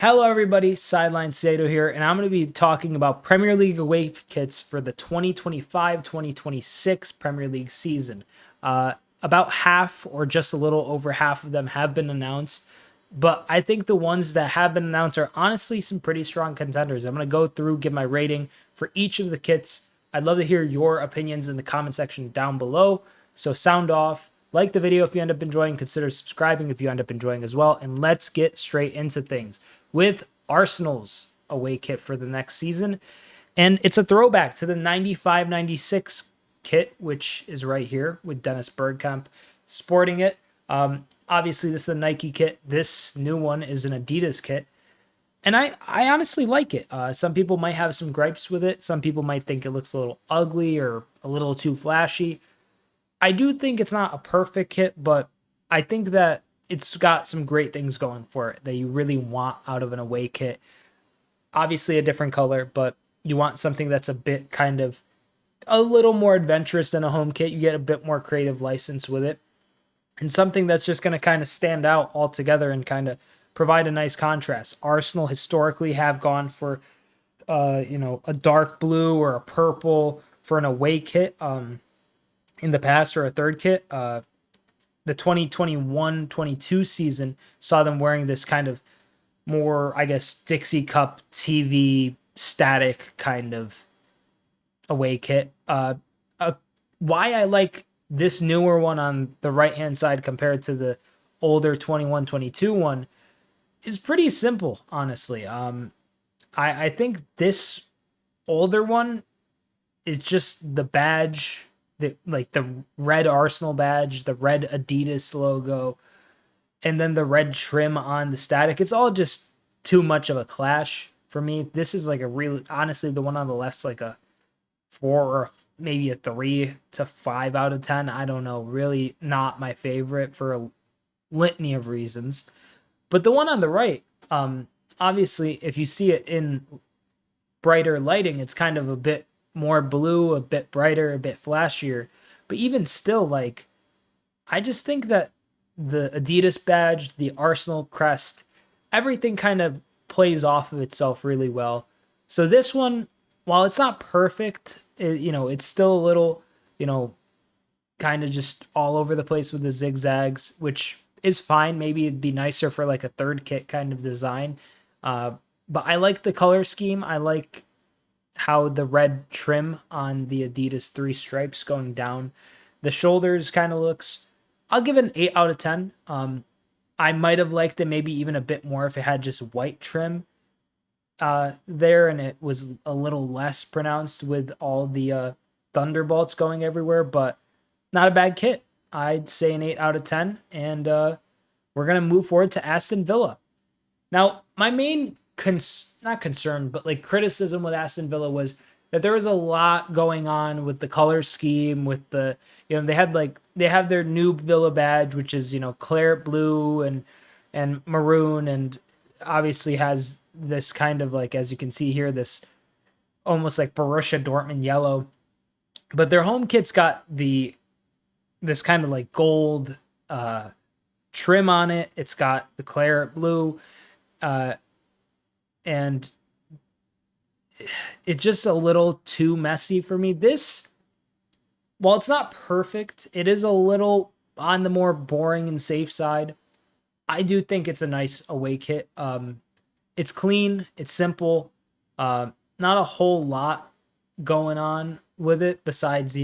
Hello, everybody. Sideline Sedo here, and I'm going to be talking about Premier League away kits for the 2025-2026 Premier League season. About half, or just a little over half of them, have been announced, but I think the ones that have been announced are honestly some pretty strong contenders. I'm going to go through, give my rating for each of the kits. I'd love to hear your opinions in the comment section down below. So sound off. Like the video if you end up enjoying, consider subscribing if you end up enjoying as well, and let's get straight into things with Arsenal's away kit for the next season. And it's a throwback to the 95-96 kit, which is right here with Dennis Bergkamp sporting it. Obviously, this is a Nike kit. This new one is an Adidas kit. And I honestly like it. Some people might have some gripes with it. Some people might think it looks a little ugly or a little too flashy. I do think it's not a perfect kit, but I think that it's got some great things going for it that you really want out of an away kit. Obviously a different color, but you want something that's a bit kind of a little more adventurous than a home kit. You get a bit more creative license with it, and something that's just going to kind of stand out altogether and kind of provide a nice contrast. Arsenal historically have gone for a dark blue or a purple for an away kit. In the past, or a third kit. The 2021-22 season saw them wearing this kind of more, I guess, Dixie Cup TV static kind of away kit. Why I like this newer one on the right-hand side compared to the older 21-22 one is pretty simple, honestly. I think this older one is just the badge, like the red Arsenal badge, the red Adidas logo, and then the red trim on the static. It's all just too much of a clash for me. This is like a really, honestly, the one on the left's like a 4 or maybe a 3 to 5 out of 10. I don't know. Really not my favorite for a litany of reasons. But the one on the right, obviously, if you see it in brighter lighting, it's kind of a bit more blue, a bit brighter, a bit flashier. But even still, like, I just think that the Adidas badge, the Arsenal crest, everything kind of plays off of itself really well. So this one, while it's not perfect, it's still a little, kind of just all over the place with the zigzags, which is fine. Maybe it'd be nicer for like a third kit kind of design. But I like the color scheme. I like how the red trim on the Adidas 3 stripes going down the shoulders kind of looks. I'll give it an 8 out of 10. I might have liked it maybe even a bit more if it had just white trim there and it was a little less pronounced with all the thunderbolts going everywhere, but not a bad kit. I'd say an 8 out of 10, and we're going to move forward to Aston Villa. Now, my main not concern, but like criticism with Aston Villa was that there was a lot going on with the color scheme, with the, they have their new Villa badge, which is, claret blue and maroon, and obviously has this kind of like, as you can see here, this almost like Borussia Dortmund yellow. But their home kit's got this kind of like gold trim on it. It's got the claret blue, and it's just a little too messy for me. This, while it's not perfect, it is a little on the more boring and safe side. I do think it's a nice away kit. It's clean, it's simple, not a whole lot going on with it besides,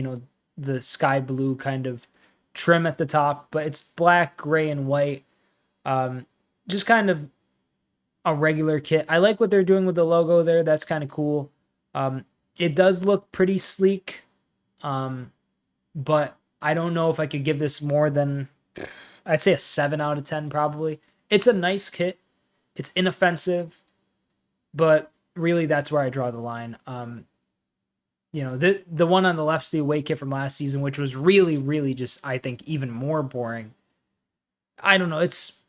the sky blue kind of trim at the top, but it's black, gray, and white. Just kind of a regular kit. I like what they're doing with the logo there. That's kind of cool. It does look pretty sleek, but I don't know if I could give this more than, I'd say a 7 out of 10 probably. It's a nice kit. It's inoffensive, but really that's where I draw the line. The one on the left's the away kit from last season, which was really, really just, I think, even more boring. I don't know. It's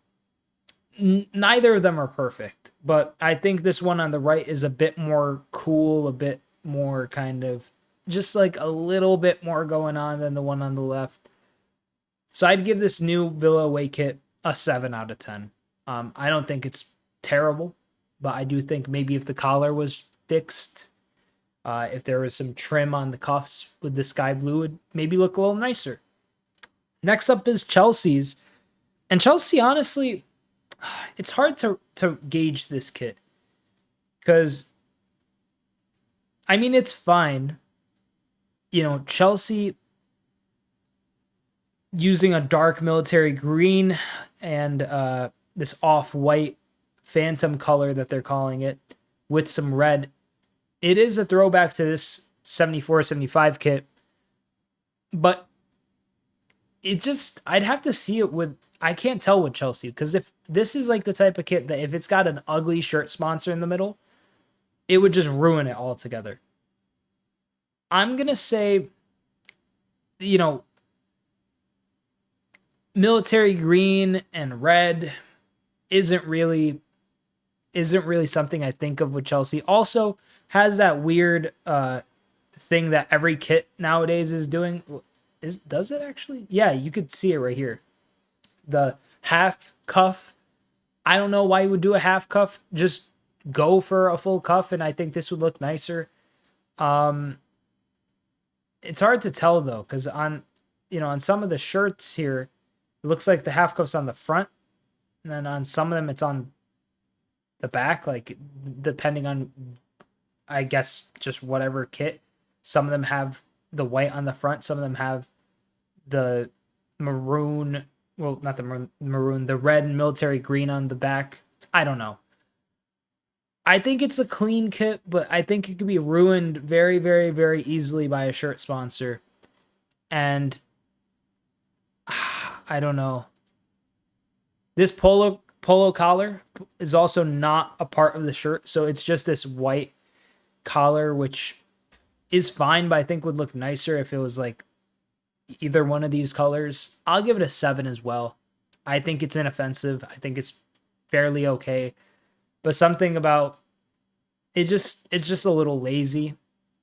neither of them are perfect, but I think this one on the right is a bit more cool, a bit more kind of just like a little bit more going on than the one on the left. So I'd give this new Villa away kit a 7 out of 10. I don't think it's terrible. but I do think maybe if the collar was fixed, if there was some trim on the cuffs with the sky blue, it would maybe look a little nicer. Next up is Chelsea's. And Chelsea, honestly, it's hard to gauge this kit because, I mean, it's fine. Chelsea using a dark military green and this off-white phantom color that they're calling it with some red. It is a throwback to this 74-75 kit, but I'd have to see it with, I can't tell with Chelsea, because if this is like the type of kit that if it's got an ugly shirt sponsor in the middle, it would just ruin it altogether. I'm going to say, military green and red isn't really something I think of with Chelsea. Also has that weird thing that every kit nowadays is doing. Does it actually? Yeah, you could see it right here. The half cuff. I don't know why you would do a half cuff. Just go for a full cuff, and I think this would look nicer. It's hard to tell though, because on some of the shirts here, it looks like the half cuff's on the front, and then on some of them it's on the back, like depending on, I guess, just whatever kit. Some of them have the white on the front, some of them have the maroon, well, not the maroon, the red and military green on the back. I don't know. I think it's a clean kit, but I think it could be ruined very, very, very easily by a shirt sponsor. And I don't know. This polo collar is also not a part of the shirt, so it's just this white collar, which is fine, but I think would look nicer if it was like either one of these colors. I'll give it a 7 as well. I think it's inoffensive. I think it's fairly okay. But something about it's just a little lazy.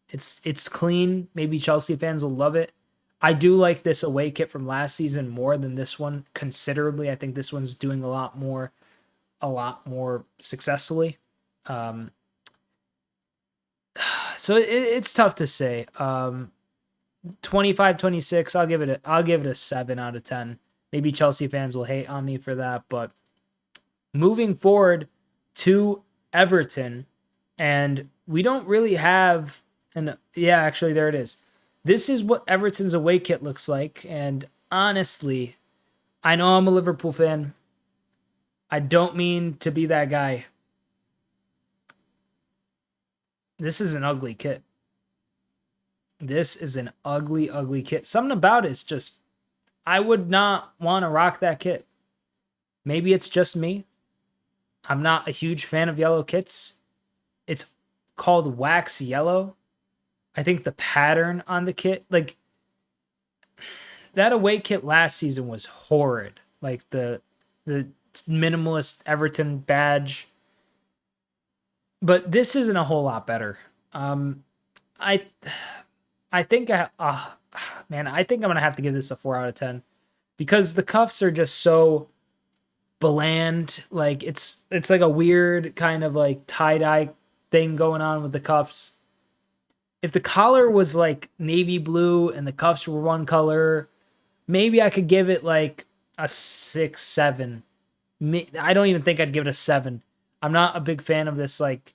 It's clean. Maybe Chelsea fans will love it. I do like this away kit from last season more than this one considerably. I think this one's doing a lot more successfully. So it's tough to say. 25-26, I'll give it a 7 out of 10. Maybe Chelsea fans will hate on me for that, but moving forward to Everton, and we don't really have actually there it is. This is what Everton's away kit looks like, and honestly, I know I'm a Liverpool fan. I don't mean to be that guy. This is an ugly kit. This is an ugly, ugly kit. Something about it is just, I would not want to rock that kit. Maybe it's just me. I'm not a huge fan of yellow kits. It's called wax yellow. I think the pattern on the kit, like that away kit last season was horrid. Like the minimalist Everton badge. But this isn't a whole lot better. I think I think I'm gonna have to give this a 4 out of 10 because the cuffs are just so bland. Like it's like a weird kind of like tie-dye thing going on with the cuffs. If the collar was like navy blue and the cuffs were one color, maybe I could give it like a 6, 7. I don't even think I'd give it a 7. I'm not a big fan of this like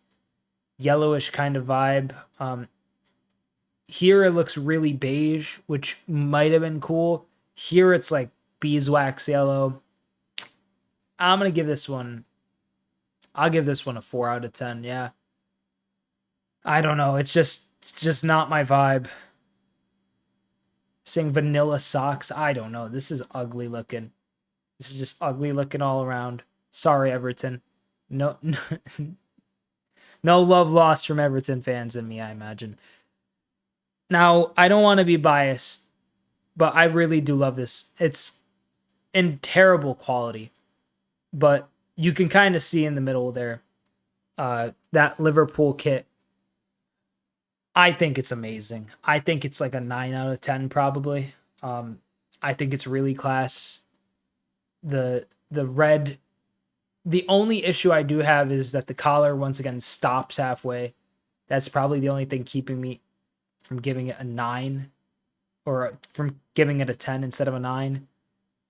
yellowish kind of vibe. Here it looks really beige, which might have been cool. Here it's like beeswax yellow. I'm going to give this one, I'll give this one a 4 out of 10. Yeah. I don't know. It's just not my vibe. Saying vanilla socks. I don't know. This is ugly looking. This is just ugly looking all around. Sorry, Everton. No love lost from Everton fans in me, I imagine. Now, I don't want to be biased, but I really do love this. It's in terrible quality, but you can kind of see in the middle there, that Liverpool kit. I think it's amazing. I think it's like a 9 out of 10 probably. I think it's really class. The red The only issue I do have is that the collar once again stops halfway. That's probably the only thing keeping me from giving it a 9 or from giving it a 10 instead of a 9.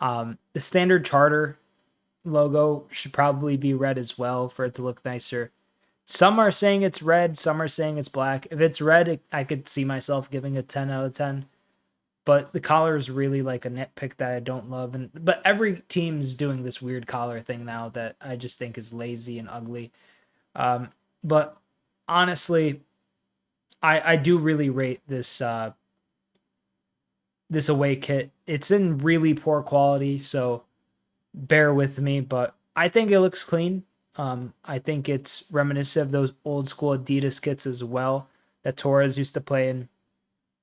The standard charter logo should probably be red as well for it to look nicer. Some are saying it's red, some are saying it's black. If it's red, I could see myself giving a 10 out of 10. But the collar is really like a nitpick that I don't love. But every team's doing this weird collar thing now that I just think is lazy and ugly. But honestly, I do really rate this this away kit. It's in really poor quality, so bear with me. But I think it looks clean. I think it's reminiscent of those old school Adidas kits as well that Torres used to play in.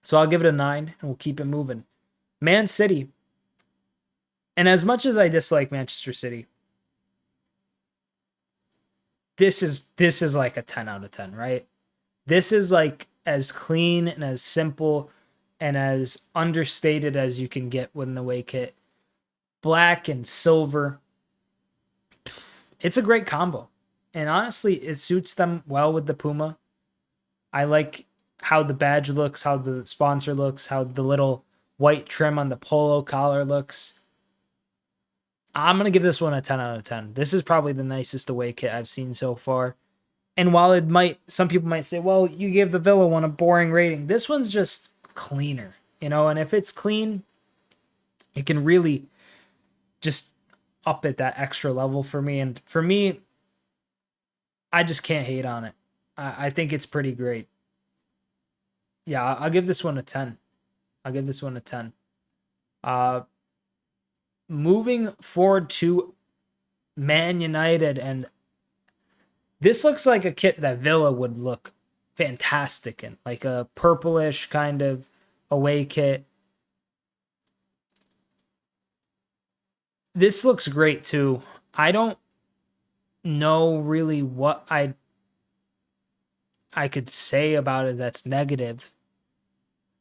So I'll give it a 9 and we'll keep it moving. Man City. And as much as I dislike Manchester City, this is like a 10 out of 10, right? This is like as clean and as simple and as understated as you can get with an away kit. Black and silver. It's a great combo. And honestly, it suits them well with the Puma. I like how the badge looks, how the sponsor looks, how the little white trim on the polo collar looks. I'm going to give this one a 10 out of 10. This is probably the nicest away kit I've seen so far. And while it might, some people might say, well, you gave the Villa one a boring rating. This one's just cleaner, you know, and if it's clean, it can really just up it that extra level for me. And for me, I just can't hate on it. I think it's pretty great. Yeah, I'll give this one a 10. I'll give this one a 10. Moving forward to Man United, and this looks like a kit that Villa would look fantastic in, like a purplish kind of away kit. This looks great too. I don't know really what I could say about it that's negative.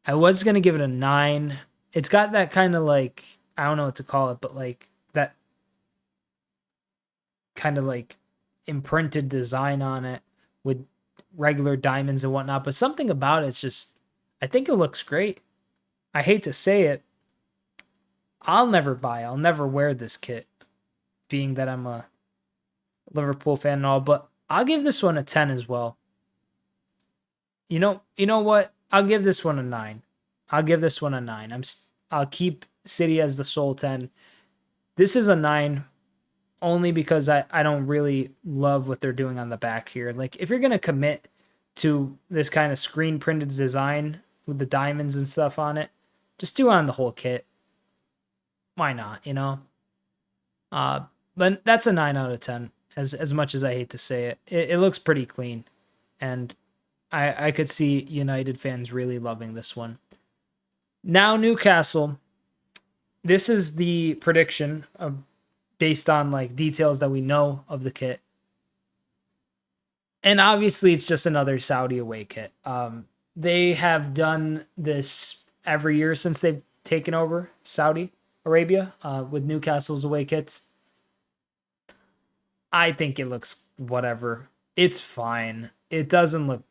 I was going to give it a 9. It's got that kind of like, I don't know what to call it, but like that kind of like imprinted design on it with regular diamonds and whatnot. But something about it's just, I think it looks great. I hate to say it. I'll never wear this kit, being that I'm a Liverpool fan and all, but I'll give this one a 10 as well. You know what? I'll give this one a 9. I'll give this one a 9. I'll keep City as the sole 10. This is a 9 only because I don't really love what they're doing on the back here. Like, if you're going to commit to this kind of screen printed design with the diamonds and stuff on it, just do it on the whole kit. Why not, you know? But that's a 9 out of 10, as much as I hate to say it. It looks pretty clean, and I could see United fans really loving this one. Now, Newcastle. This is the prediction based on like details that we know of the kit. And obviously, it's just another Saudi away kit. They have done this every year since they've taken over Saudi Arabia with Newcastle's away kits. I think it looks whatever. It's fine. It doesn't look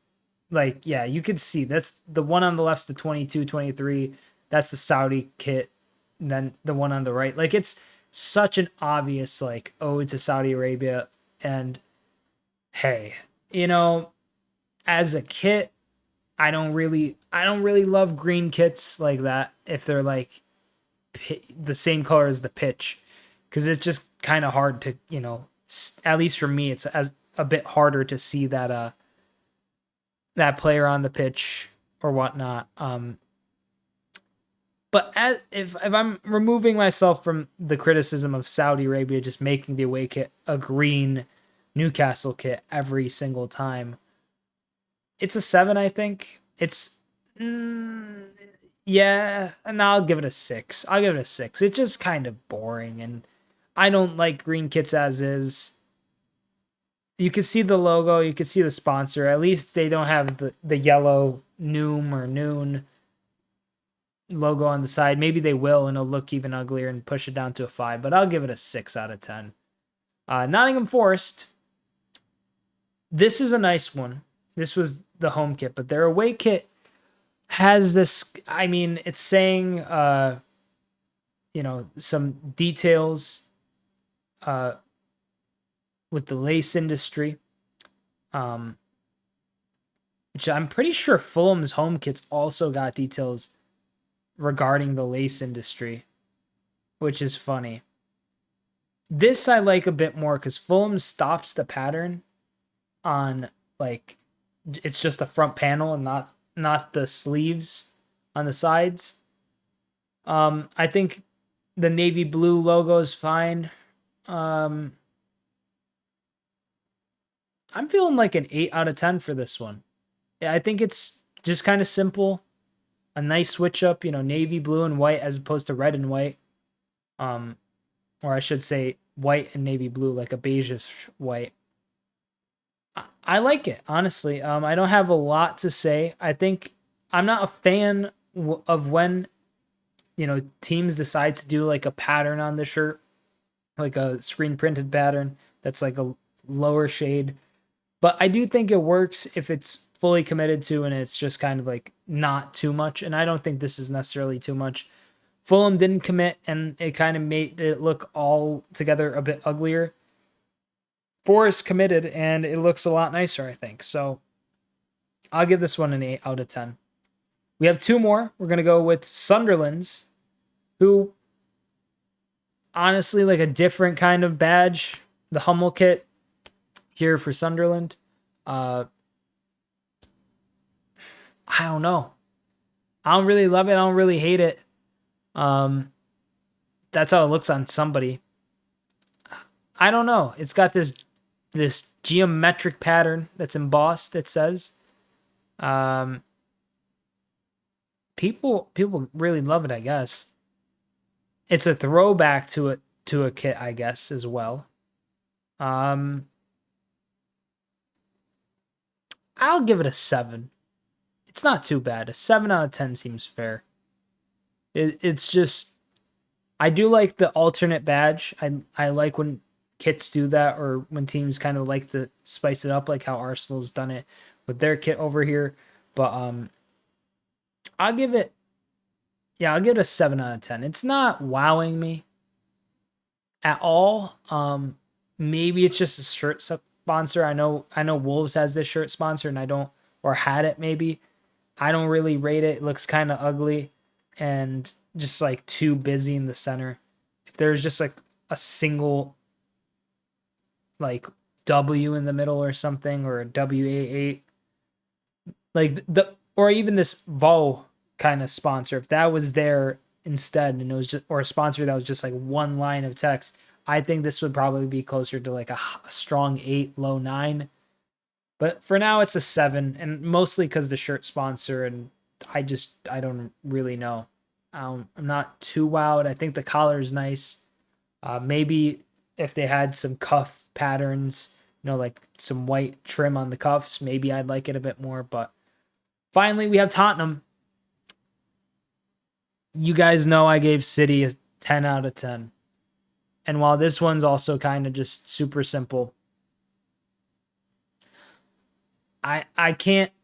like, yeah, you could see that's the one on the left's the 22, 23. That's the Saudi kit. And then the one on the right, like, it's such an obvious like ode to Saudi Arabia. And hey, you know, as a kit, I don't really love green kits like that if they're like the same color as the pitch, because it's just kind of hard to, you know, at least for me, it's a bit harder to see that that player on the pitch or whatnot. But if I'm removing myself from the criticism of Saudi Arabia just making the away kit a green Newcastle kit every single time, it's a 7, I think. It's, yeah, and I'll give it a 6. I'll give it a 6. It's just kind of boring, and I don't like green kits as is. You can see the logo, you can see the sponsor. At least they don't have the yellow Noom or Noon logo on the side. Maybe they will, and it'll look even uglier and push it down to a 5, but I'll give it a 6 out of 10. Nottingham Forest. This is a nice one. This was the home kit, but their away kit has this. I mean, it's saying, some details with the lace industry, which I'm pretty sure Fulham's home kits also got details regarding the lace industry, which is funny. This I like a bit more because Fulham stops the pattern on, like, it's just the front panel and not the sleeves on the sides. I think the navy blue logo is fine. I'm feeling like an 8 out of 10 for this one. Yeah, I think it's just kind of simple. A nice switch up, navy blue and white as opposed to red and white. Or I should say white and navy blue, like a beigeish white. I like it, honestly. I don't have a lot to say. I think I'm not a fan of when, teams decide to do like a pattern on the shirt, like a screen printed pattern that's like a lower shade. But I do think it works if it's fully committed to and it's just kind of like not too much. And I don't think this is necessarily too much. Fulham didn't commit and it kind of made it look all together a bit uglier. Forest committed and it looks a lot nicer, I think. So I'll give this one an 8 out of 10. We have two more. We're going to go with Sunderland's, who honestly like a different kind of badge. The Hummel kit here for Sunderland. I don't know. I don't really love it. I don't really hate it. That's how it looks on somebody. I don't know. It's got this geometric pattern that's embossed, it says. People really love it, I guess. It's a throwback to a kit, I guess, as well. I'll give it a 7. It's not too bad. A 7 out of 10 seems fair. It's just, I do like the alternate badge. I like when kits do that, or when teams kind of like to spice it up, like how Arsenal's done it with their kit over here. But I'll give it a 7 out of 10. It's not wowing me at all. Maybe it's just a shirt sponsor. I know Wolves has this shirt sponsor and or had it maybe. I don't really rate it. It looks kind of ugly and just like too busy in the center. If there's just like a single like W in the middle or something, or a WA8, like or even this Vo kind of sponsor, if that was there instead and it was just, or a sponsor that was just like one line of text, I think this would probably be closer to like a strong 8, low 9. But for now, it's a 7, and mostly because the shirt sponsor, and I don't really know. I'm not too wowed. I think the collar is nice. Maybe if they had some cuff patterns, like some white trim on the cuffs, maybe I'd like it a bit more. But finally, we have Tottenham. You guys know I gave City a 10 out of 10. And while this one's also kind of just super simple, I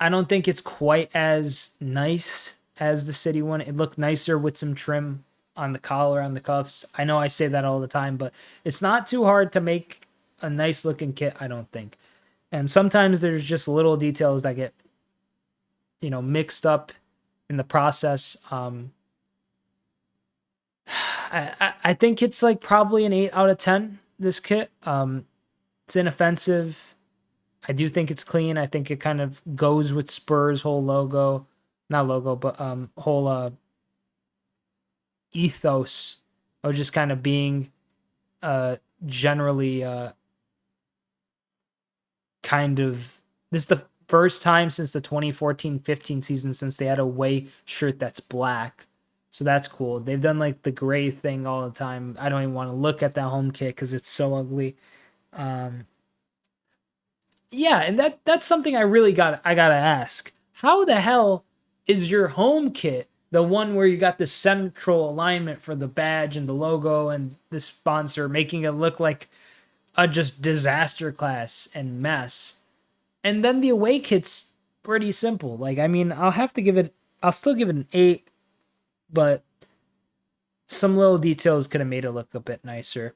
don't think it's quite as nice as the City one. It looked nicer with some trim on the collar, on the cuffs. I know I say that all the time, but it's not too hard to make a nice looking kit, I don't think. And sometimes there's just little details that get, mixed up in the process. I think it's like probably an 8 out of 10, this kit. It's inoffensive. I do think it's clean. I think it kind of goes with Spurs' whole logo. Not logo, but whole ethos of just kind of being generally kind of... This is the first time since the 2014-15 season since they had a away shirt that's black. So that's cool. They've done like the gray thing all the time. I don't even want to look at that home kit because it's so ugly. Yeah, and that's something I gotta ask. How the hell is your home kit the one where you got the central alignment for the badge and the logo and the sponsor, making it look like a just disaster class and mess. And then the away kit's pretty simple. Like, I mean, I'll still give it an 8, but some little details could have made it look a bit nicer.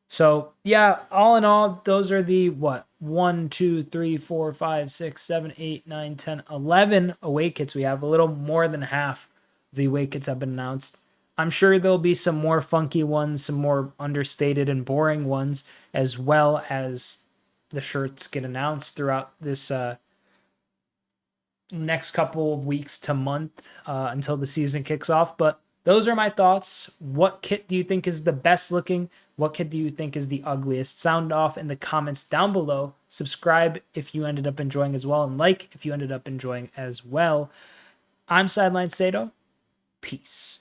So, yeah, all in all, those are the what? 1, 2, 3, 4, 5, 6, 7, 8, 9, 10, 11 away kits. We have a little more than half of the away kits have been announced. I'm sure there'll be some more funky ones, some more understated and boring ones, as well as the shirts get announced throughout this next couple of weeks to month until the season kicks off. But those are my thoughts. What kit do you think is the best looking? What kit do you think is the ugliest? Sound off in the comments down below. Subscribe if you ended up enjoying as well, and like if you ended up enjoying as well. I'm Sideline Sedo. Peace.